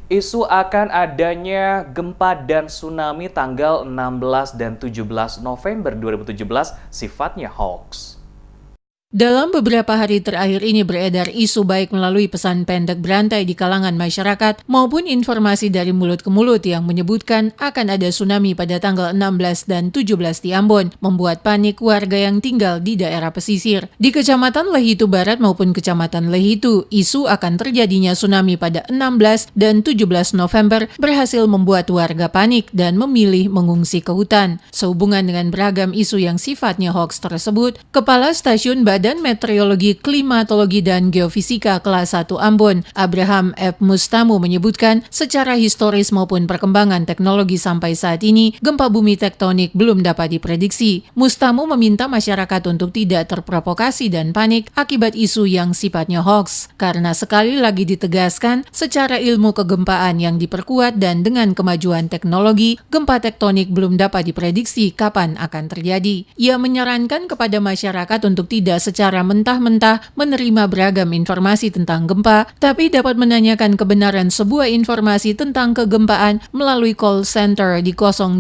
Isu akan adanya gempa dan tsunami tanggal 16 dan 17 November 2017 sifatnya hoax. Dalam beberapa hari terakhir ini beredar isu baik melalui pesan pendek berantai di kalangan masyarakat maupun informasi dari mulut ke mulut yang menyebutkan akan ada tsunami pada tanggal 16 dan 17 di Ambon, membuat panik warga yang tinggal di daerah pesisir. Di Kecamatan Lehitu Barat maupun Kecamatan Lehitu, isu akan terjadinya tsunami pada 16 dan 17 November berhasil membuat warga panik dan memilih mengungsi ke hutan. Sehubungan dengan beragam isu yang sifatnya hoax tersebut, Kepala Stasiun Badan Meteorologi, Klimatologi, dan Geofisika Kelas 1 Ambon, Abraham F. Mustamu menyebutkan secara historis maupun perkembangan teknologi sampai saat ini, gempa bumi tektonik belum dapat diprediksi. Mustamu meminta masyarakat untuk tidak terprovokasi dan panik akibat isu yang sifatnya hoax, karena sekali lagi ditegaskan secara ilmu kegempaan yang diperkuat dan dengan kemajuan teknologi, gempa tektonik belum dapat diprediksi kapan akan terjadi. Ia menyarankan kepada masyarakat untuk tidak secara mentah-mentah menerima beragam informasi tentang gempa, tapi dapat menanyakan kebenaran sebuah informasi tentang kegempaan melalui call center di 021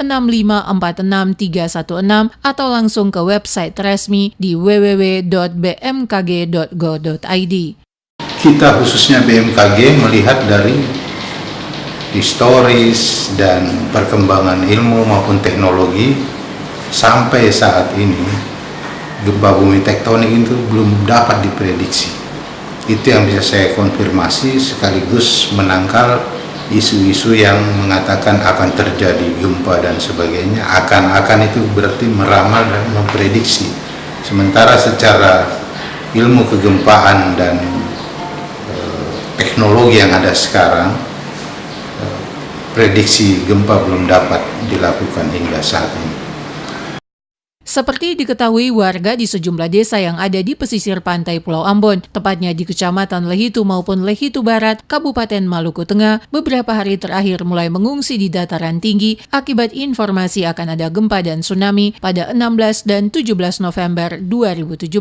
6546 316 atau langsung ke website resmi di www.bmkg.go.id. Kita khususnya BMKG melihat dari historis dan perkembangan ilmu maupun teknologi sampai saat ini gempa bumi tektonik itu belum dapat diprediksi. Itu yang bisa saya konfirmasi sekaligus menangkal isu-isu yang mengatakan akan terjadi gempa dan sebagainya. Akan itu berarti meramal dan memprediksi. Sementara secara ilmu kegempaan dan teknologi yang ada sekarang, prediksi gempa belum dapat dilakukan hingga saat ini. Seperti diketahui warga di sejumlah desa yang ada di pesisir pantai Pulau Ambon, tepatnya di Kecamatan Lehitu maupun Lehitu Barat, Kabupaten Maluku Tengah, beberapa hari terakhir mulai mengungsi di dataran tinggi akibat informasi akan ada gempa dan tsunami pada 16 dan 17 November 2017.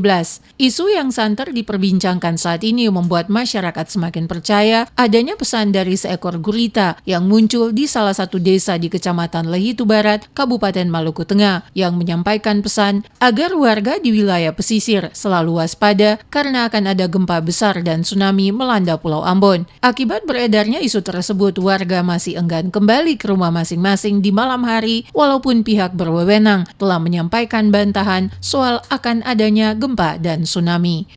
Isu yang santer diperbincangkan saat ini membuat masyarakat semakin percaya adanya pesan dari seekor gurita yang muncul di salah satu desa di Kecamatan Lehitu Barat, Kabupaten Maluku Tengah, yang menyampaikan pesan agar warga di wilayah pesisir selalu waspada karena akan ada gempa besar dan tsunami melanda Pulau Ambon. Akibat beredarnya isu tersebut, warga masih enggan kembali ke rumah masing-masing di malam hari walaupun pihak berwenang telah menyampaikan bantahan soal akan adanya gempa dan tsunami.